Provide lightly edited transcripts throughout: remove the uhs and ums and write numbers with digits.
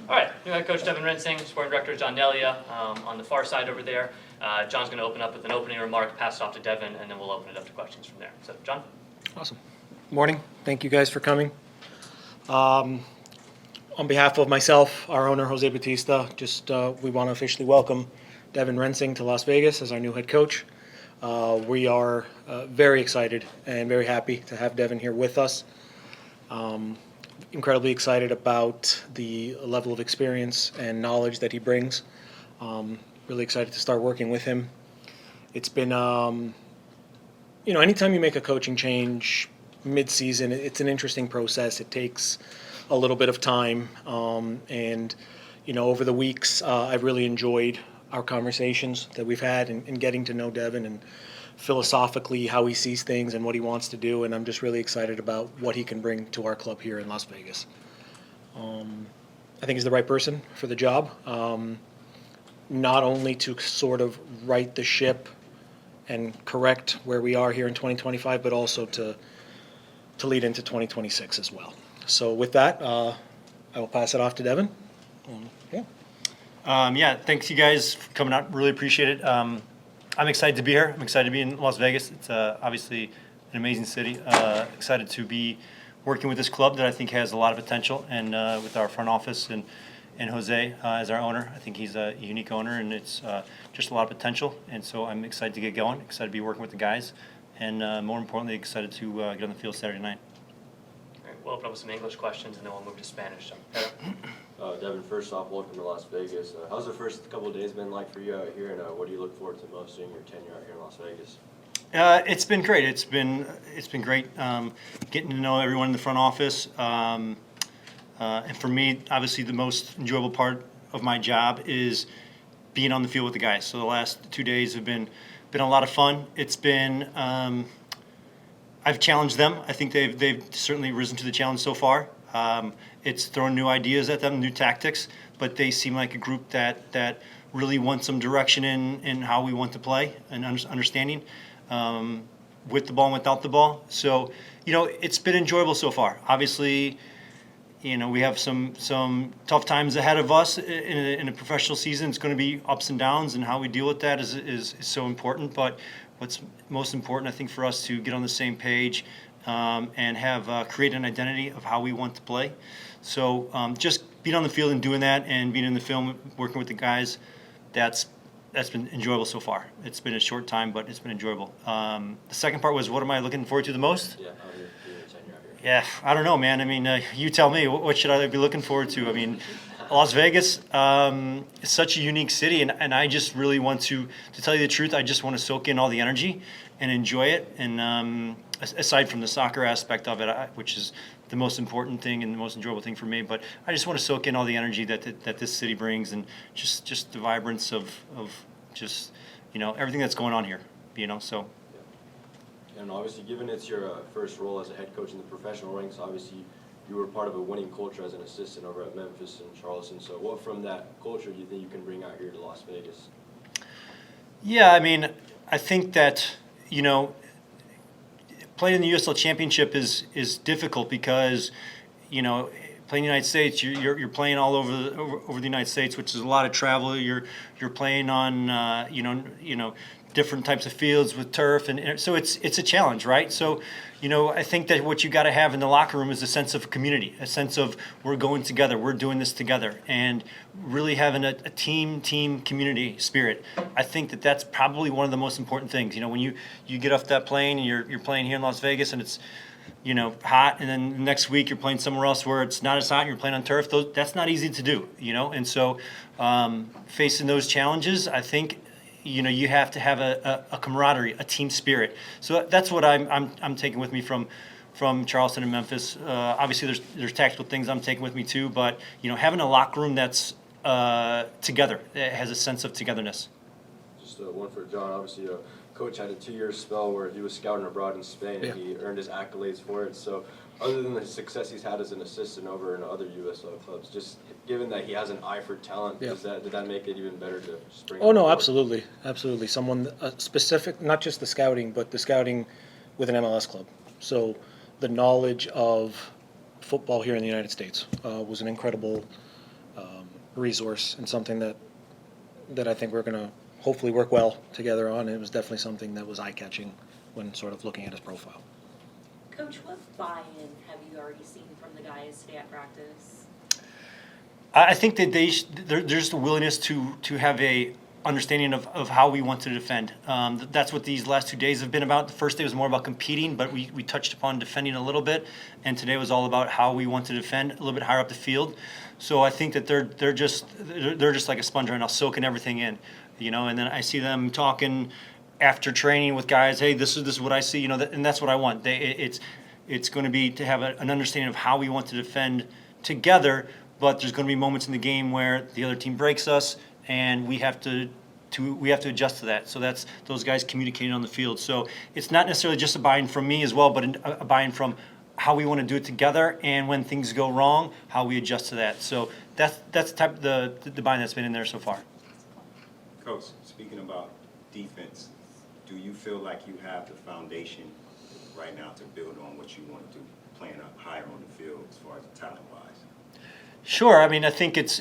All right, new head coach Devin Rensing, sporting director John Neglia on the far side over there. John's going to open up with an opening remark, pass it off to Devin, and then we'll open it up to questions from there. So, John? Awesome. Morning. Thank you guys for coming. On behalf of myself, our owner, Jose Batista, we want to officially welcome Devin Rensing to Las Vegas as our new head coach. We are very excited and very happy to have Devin here with us. Incredibly excited about the level of experience and knowledge that he brings. Really excited to start working with him. It's been, anytime you make a coaching change mid-season, it's an interesting process. It takes a little bit of time. Over the weeks, I've really enjoyed our conversations that we've had and getting to know Devin and philosophically how he sees things and what he wants to do, and I'm just really excited about what he can bring to our club here in Las Vegas. I think he's the right person for the job, not only to sort of right the ship and correct where we are here in 2025, but also to lead into 2026 as well. So with that, I will pass it off to Devin. Thanks you guys for coming out. Really appreciate it. I'm excited to be here. I'm excited to be in Las Vegas. It's obviously an amazing city. Excited to be working with this club that I think has a lot of potential, and with our front office and Jose as our owner. I think he's a unique owner, and it's just a lot of potential. And so I'm excited to get going, excited to be working with the guys, and more importantly, excited to get on the field Saturday night. All right, we'll open up with some English questions, and then we'll move to Spanish. Devin, first off, welcome to Las Vegas. How's the first couple of days been like for you out here, and what do you look forward to most in your tenure out here in Las Vegas? It's been great. It's been great getting to know everyone in the front office. And for me, obviously, the most enjoyable part of my job is being on the field with the guys. So the last 2 days have been a lot of fun. It's been I've challenged them. I think they've certainly risen to the challenge so far. It's throwing new ideas at them, new tactics, but they seem like a group that really wants some direction in how we want to play and understanding with the ball and without the ball. So, it's been enjoyable so far. Obviously, we have some tough times ahead of us in a professional season. It's going to be ups and downs, and how we deal with that is so important. But what's most important, I think, for us to get on the same page and have create an identity of how we want to play. So just being on the field and doing that, and being in the film, working with the guys, that's been enjoyable so far. It's been a short time, but it's been enjoyable. The second part was, what am I looking forward to the most? Yeah, how your tenure out here. Yeah, I don't know, man. I mean, you tell me. What should I be looking forward to? I mean, Las Vegas is such a unique city, and I just really want to tell you the truth, I just want to soak in all the energy and enjoy it. And aside from the soccer aspect of it, which is the most important thing and the most enjoyable thing for me, but I just want to soak in all the energy that this city brings, and just the vibrance of just everything that's going on here. So. Yeah. And obviously, given it's your first role as a head coach in the professional ranks, obviously you were part of a winning culture as an assistant over at Memphis and Charleston. So what from that culture do you think you can bring out here to Las Vegas? Yeah, I mean, I think that, playing in the USL Championship is difficult because, playing in the United States, you're playing all over the United States, which is a lot of travel. You're playing on different types of fields with turf, and so it's a challenge, right? So, I think that what you got to have in the locker room is a sense of community, a sense of we're going together, we're doing this together, and really having a team community spirit. I think that that's probably one of the most important things. When you get off that plane and you're playing here in Las Vegas, and it's hot, and then next week you're playing somewhere else where it's not as hot and you're playing on turf. That's not easy to do, and so facing those challenges, I think you have to have a camaraderie, a team spirit. So that's what I'm taking with me from Charleston and Memphis. Obviously, there's tactical things I'm taking with me too, but having a locker room that's together, that has a sense of togetherness. Just one for John. Obviously, Coach had a 2-year spell where he was scouting abroad in Spain, and he earned his accolades for it. So, other than the success he's had as an assistant over in other USL clubs, just given that he has an eye for talent, did that make it even better to spring? Oh no, absolutely. Someone specific, not just the scouting, but the scouting with an MLS club. So the knowledge of football here in the United States was an incredible resource and something that I think we're going to hopefully work well together on. It was definitely something that was eye-catching when sort of looking at his profile. Coach, what buy-in have you already seen from the guys today at practice? I think that there's the willingness to have a understanding of how we want to defend. That's what these last 2 days have been about. The first day was more about competing, but we touched upon defending a little bit, and today was all about how we want to defend a little bit higher up the field. So I think that they're just like a sponge right now, soaking everything in, And then I see them talking after training with guys. Hey, this is what I see, and that's what I want. It's going to be to have an understanding of how we want to defend together. But there's going to be moments in the game where the other team breaks us, and we have to adjust to that. So that's those guys communicating on the field. So it's not necessarily just a buy-in from me as well, but a buy-in from how we want to do it together, and when things go wrong, how we adjust to that. So that's the buy-in that's been in there so far. Coach, speaking about defense, do you feel like you have the foundation right now to build on what you want to do, playing up higher on the field as far as talent-wise? Sure. I mean, I think it's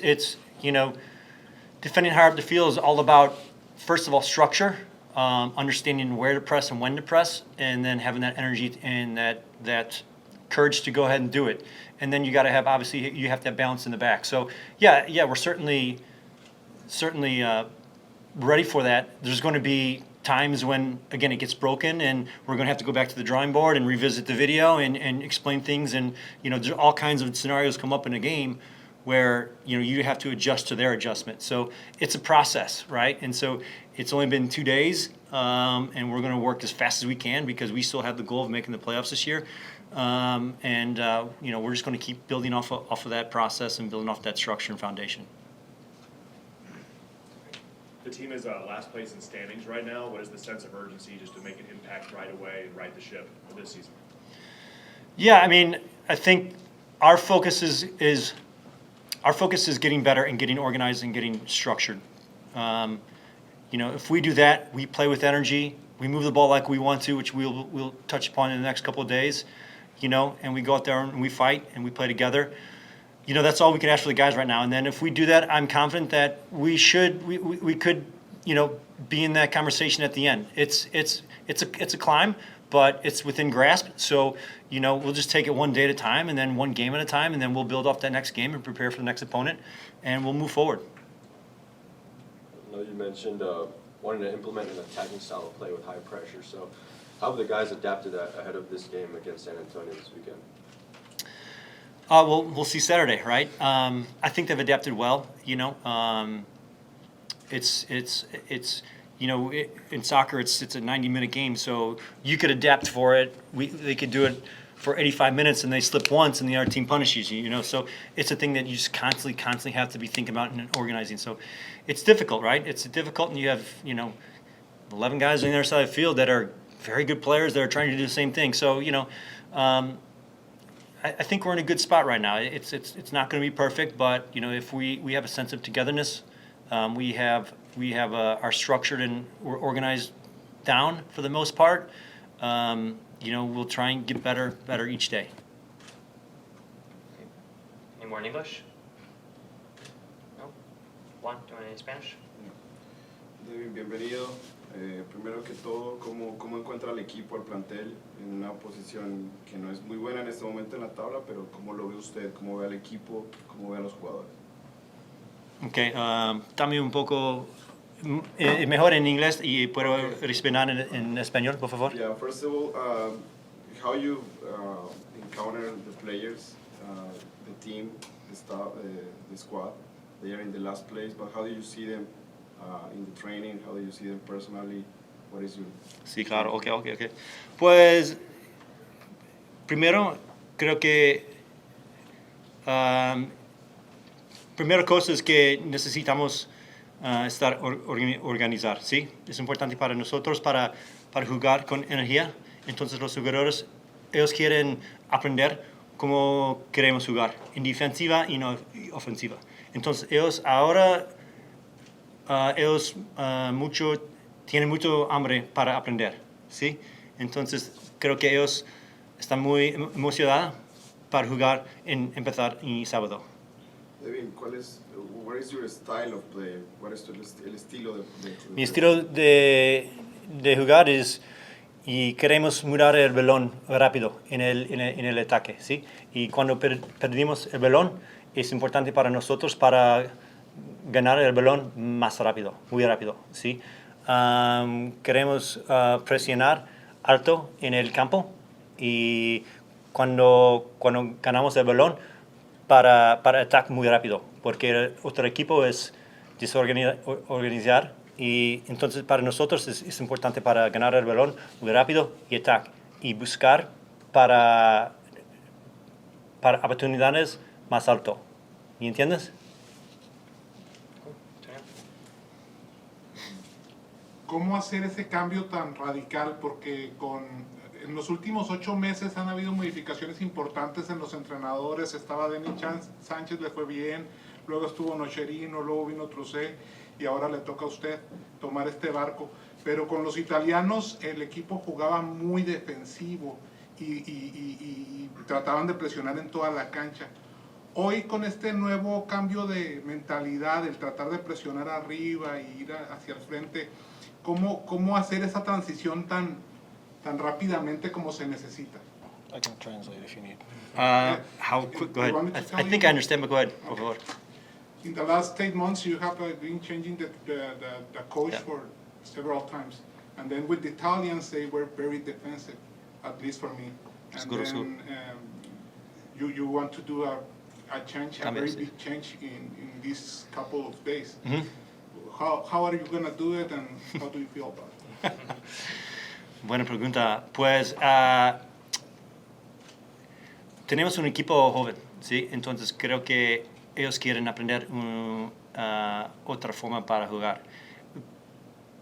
defending higher up the field is all about, first of all, structure, understanding where to press and when to press, and then having that energy and that courage to go ahead and do it. And then you got to have, obviously, you have to have balance in the back. So yeah, we're certainly ready for that. There's going to be times when, again, it gets broken, and we're going to have to go back to the drawing board and revisit the video and explain things. And there's all kinds of scenarios come up in a game where you have to adjust to their adjustment. So it's a process, right? And so it's only been 2 days, and we're going to work as fast as we can because we still have the goal of making the playoffs this year. We're just going to keep building off of that process and building off that structure and foundation. The team is last place in standings right now. What is the sense of urgency just to make an impact right away and right the ship for this season? Yeah, I mean, I think our focus is getting better and getting organized and getting structured. If we do that, we play with energy, we move the ball like we want to, which we'll touch upon in the next couple of days, and we go out there and we fight and we play together. That's all we can ask for the guys right now. And then if we do that, I'm confident that we could, be in that conversation at the end. It's a climb, but it's within grasp. So, we'll just take it one day at a time, and then one game at a time, and then we'll build off that next game and prepare for the next opponent, and we'll move forward. I know you mentioned wanting to implement an attacking style of play with high pressure. So how have the guys adapted that ahead of this game against San Antonio this weekend? We'll see Saturday, right? I think they've adapted well. It's in soccer it's a 90-minute game, so you could adapt for it. They could do it for 85 minutes and they slip once and the other team punishes you. So it's a thing that you just constantly have to be thinking about and organizing. So it's difficult, right? It's difficult, and you have 11 guys on the other side of the field that are very good players that are trying to do the same thing. So I think we're in a good spot right now. It's not going to be perfect, but if we have a sense of togetherness, we have are structured and we're organized down for the most part. We'll try and get better each day. Any more in English? No? Juan, do you want any Spanish? Devin, bienvenido. Primero que todo, ¿cómo encuentra al equipo, al plantel, en una posición que no es muy buena en este momento en la tabla, pero cómo lo ve usted, cómo ve al equipo, cómo ve a los jugadores? Okay, dame un poco mejor en inglés y puedo responder en español, por favor. Yeah, first of all, how you encounter the players, the team, the staff, the squad. They are in the last place, but how do you see them in the training? How do you see them personally? What is your... Sí, claro, okay. Pues, primero, creo que primera cosa es que necesitamos estar organizar, ¿sí? Es importante para nosotros para jugar con energía. Entonces los jugadores, ellos quieren aprender cómo queremos jugar, en defensiva y no ofensiva. Entonces ellos ahora tienen mucho hambre para aprender, ¿sí? Entonces creo que ellos están muy emocionados para jugar empezar en sábado. Devin, what is your style of play? ¿Cuál es el estilo de Mi estilo de jugar es, y queremos mudar el balón rápido en el ataque, ¿sí? Y cuando perdimos el balón, es importante para nosotros para ganar el balón más rápido, muy rápido, ¿sí? Queremos presionar alto en el campo y cuando ganamos el balón, para atacar muy rápido, porque el otro equipo es desorganizar y entonces para nosotros es importante para ganar el balón muy rápido y atacar y buscar para oportunidades más alto. ¿Me entiendes? ¿Cómo hacer ese cambio tan radical? Porque en los últimos 8 meses han habido modificaciones importantes en los entrenadores. Estaba Denis Sánchez, le fue bien, luego estuvo Nocerino, luego vino Trucé y ahora le toca a usted tomar este barco. Pero con los italianos el equipo jugaba muy defensivo y trataban de presionar en toda la cancha. Hoy con este nuevo cambio de mentalidad, el tratar de presionar arriba e ir hacia el frente, ¿cómo hacer esa transición tan rápidamente como se necesita? I can translate if you need. How quick? Go You ahead. want me to tell I think you? I understand, but go ahead, por favor. In the last 8 months, you have been changing the coach Yeah. for several times. And then with the Italians, they were very defensive, at least for me. And Seguro, then you want to do a change, a very Cambios, sí. big change in these couple of days. Ujú. How are you going to do it and how do you feel about it? Buena pregunta. Pues tenemos un equipo joven, ¿sí? Entonces creo que ellos quieren aprender otra forma para jugar.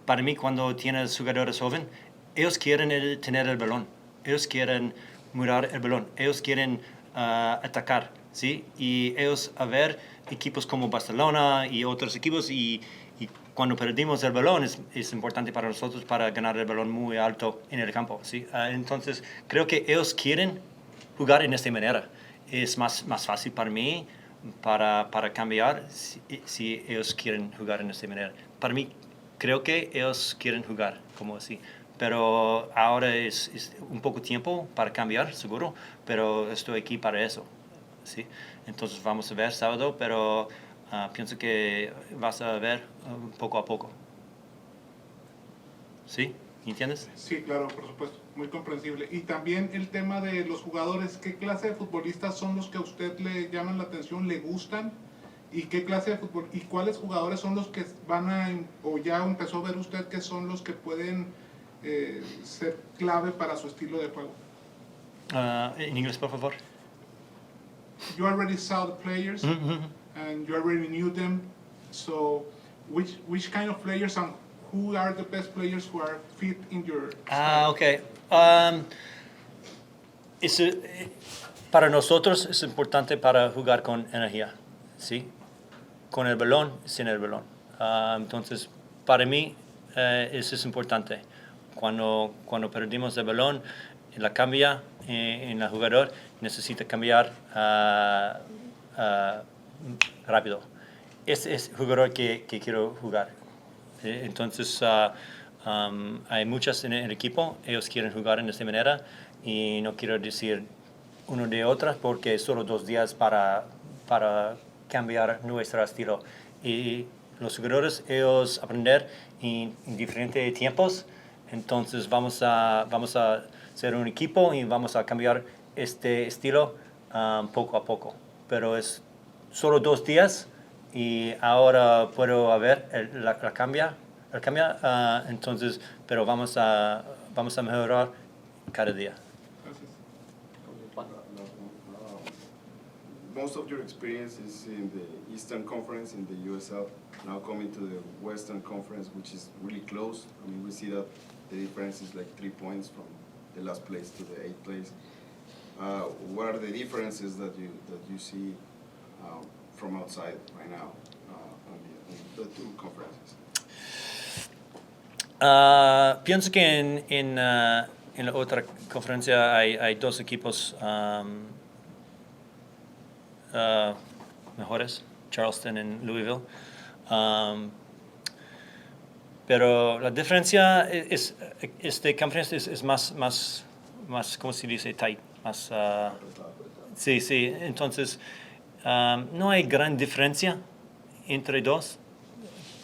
Para mí, cuando tienes jugadores jóvenes, ellos quieren tener el balón, ellos quieren mudar el balón, ellos quieren atacar, ¿sí? Y ellos a ver equipos como Barcelona y otros equipos y cuando perdimos el balón es importante para nosotros para ganar el balón muy alto en el campo, ¿sí? Entonces creo que ellos quieren jugar en esta manera. Es más fácil para mí para cambiar si ellos quieren jugar en esta manera. Para mí creo que ellos quieren jugar como así. Pero ahora es un poco tiempo para cambiar, seguro, pero estoy aquí para eso, ¿sí? Entonces vamos a ver sábado, pero pienso que vas a ver poco a poco. ¿Sí? ¿Entiendes? Sí, claro, por supuesto, muy comprensible. Y también el tema de los jugadores, ¿qué clase de futbolistas son los que a usted le llaman la atención, le gustan? ¿Y qué clase de fútbol, y cuáles jugadores son los que o ya empezó a ver usted que son los que pueden ser clave para su estilo de juego? En inglés, por favor. You already saw the players and you already knew them, so which kind of players and who are the best players who are fit in your style? Okay. Para nosotros es importante para jugar con energía, ¿sí? Con el balón, sin el balón. Entonces, para mí, eso es importante. Cuando perdimos el balón, la cambia en el jugador, necesita cambiar rápido. Ese es el jugador que quiero jugar. Entonces, hay muchos en el equipo, ellos quieren jugar en esta manera y no quiero decir uno de otras porque solo 2 días para cambiar nuestro estilo. Y los jugadores, ellos aprender en diferentes tiempos, entonces vamos a ser un equipo y vamos a cambiar este estilo poco a poco. Pero es solo 2 días y ahora puedo ver la cambia, entonces, pero vamos a mejorar cada día. Most of your experience is in the Eastern Conference in the USL, now coming to the Western Conference, which is really close. I mean, we see that the difference is like 3 points from the last place to the 8th place. What are the differences that you see from outside right now on the 2 conferences? Pienso que en la otra conferencia hay 2 equipos mejores, Charleston and Louisville. Pero la diferencia este conference es más, ¿cómo se dice? Tight, más, sí, sí. Entonces, no hay gran diferencia entre dos.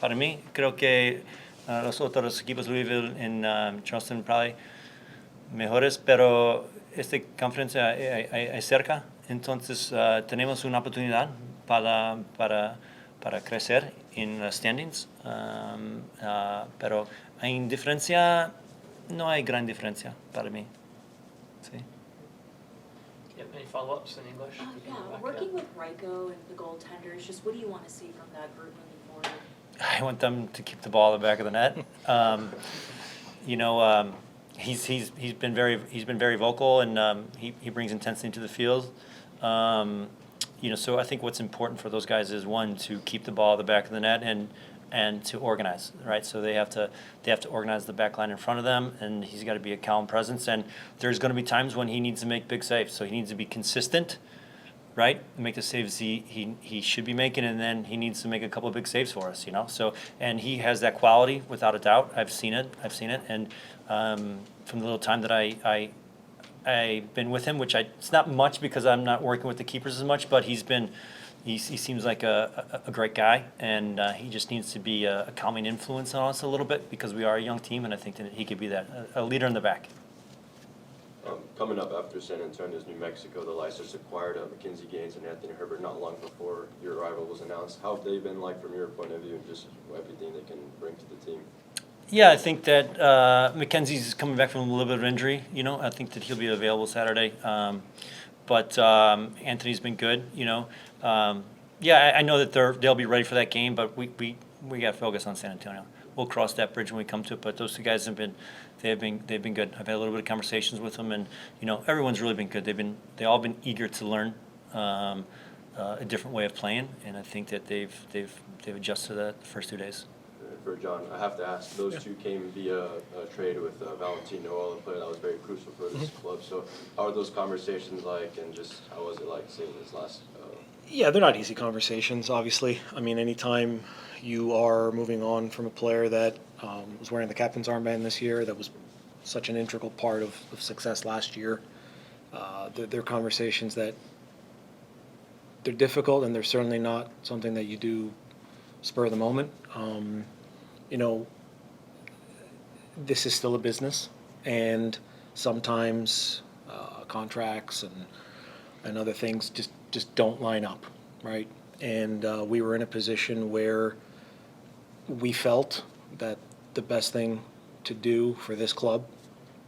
Para mí, creo que los otros equipos, Louisville y Charleston, probably mejores, pero este conferencia hay cerca, entonces tenemos una oportunidad para crecer en los standings, pero en diferencia, no hay gran diferencia para mí. Sí. Yep, any follow-ups in English? Yeah, working with Ryko and the goaltenders, just what do you want to see from that group moving forward? I want them to keep the ball in the back of the net. He's been very vocal, and he brings intensity into the field. So I think what's important for those guys is, one, to keep the ball at the back of the net and to organize, right? So they have to organize the back line in front of them, and he's got to be a calm presence. And there's going to be times when he needs to make big saves, so he needs to be consistent, right? Make the saves he should be making, and then he needs to make a couple of big saves for us, So, and he has that quality without a doubt. I've seen it, and from the little time that I've been with him, which it's not much because I'm not working with the keepers as much, but he seems like a great guy, and he just needs to be a calming influence on us a little bit because we are a young team, and I think that he could be a leader in the back. Coming up after San Antonio's New Mexico, the Leicesters acquired Mackenzie Gaines and Anthony Herbert not long before your arrival was announced. How have they been like from your point of view, and just everything they can bring to the team? Yeah, I think that Mackenzie's coming back from a little bit of injury. I think that he'll be available Saturday. But Anthony's been good. I know that they'll be ready for that game, but we got to focus on San Antonio. We'll cross that bridge when we come to it. But those two guys have been good. I've had a little bit of conversations with them, and everyone's really been good. They all been eager to learn a different way of playing, and I think that they've adjusted to that the first 2 days. For John, I have to ask, those two came via a trade with Valentin Noel, a player that was very crucial for this club. So how are those conversations like, and just how was it like seeing this last? Yeah, they're not easy conversations, obviously. I mean, anytime you are moving on from a player that was wearing the captain's armband this year, that was such an integral part of success last year, they're conversations that they're difficult, and they're certainly not something that you do spur of the moment. This is still a business, and sometimes contracts and other things just don't line up, right? And we were in a position where we felt that the best thing to do for this club,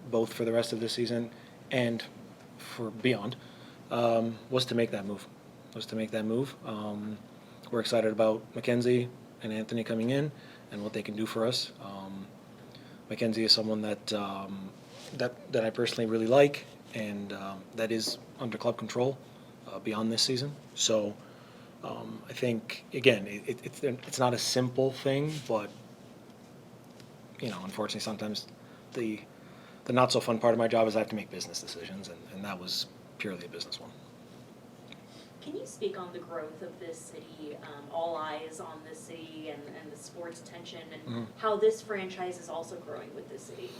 both for the rest of the season and for beyond, was to make that move. We're excited about Mackenzie and Anthony coming in and what they can do for us. Mackenzie is someone that I personally really like, and that is under club control beyond this season. So I think, again, it's not a simple thing, but unfortunately sometimes the not so fun part of my job is I have to make business decisions, and that was purely a business one. Can you speak on the growth of this city, all eyes on this city and the sports attention, and how this franchise is also growing with this city?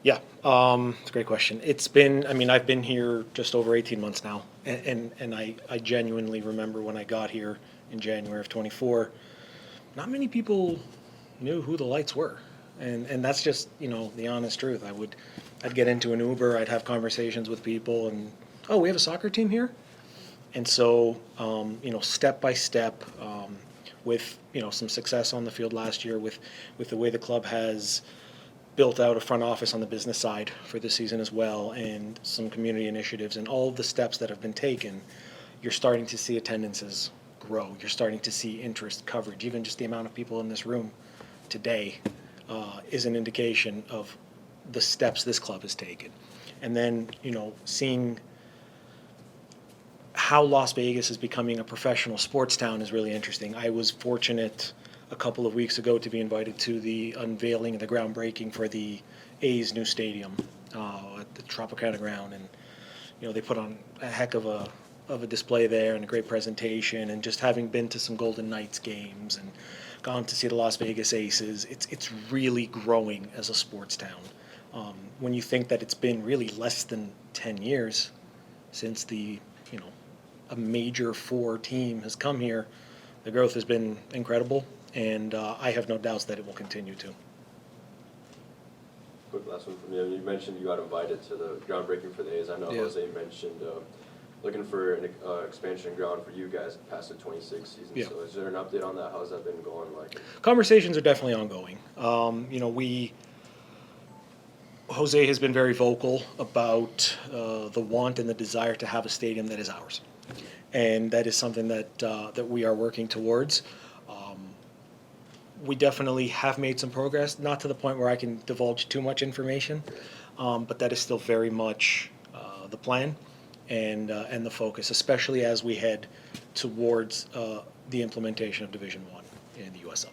Yeah, it's a great question. I've been here just over 18 months now, and I genuinely remember when I got here in January of 24, not many people knew who the Lights were. And that's just, the honest truth. I'd get into an Uber, I'd have conversations with people, and, oh, we have a soccer team here? And so, step by step, with, some success on the field last year, with the way the club has built out a front office on the business side for this season as well, and some community initiatives, and all of the steps that have been taken, you're starting to see attendances grow. You're starting to see interest, coverage. Even just the amount of people in this room today is an indication of the steps this club has taken. And then, seeing how Las Vegas is becoming a professional sports town is really interesting. I was fortunate a couple of weeks ago to be invited to the unveiling, the groundbreaking for the A's new stadium at the Tropicana ground, and they put on a heck of a of a display there and a great presentation, and just having been to some Golden Knights games and gone to see the Las Vegas Aces, it's really growing as a sports town. When you think that it's been really less than 10 years since a major 4 team has come here, the growth has been incredible, and I have no doubts that it will continue to. Quick last one from you. You mentioned you got invited to the groundbreaking for the A's. I know Yeah. Jose mentioned looking for an expansion ground for you guys past the 26 season. Yeah. So is there an update on that? How's that been going? Conversations are definitely ongoing. Jose has been very vocal about the want and the desire to have a stadium that is ours, and that is something that we are working towards. We definitely have made some progress, not to the point where I can divulge too much information, but that is still very much the plan and the focus, especially as we head towards the implementation of Division I in the USL.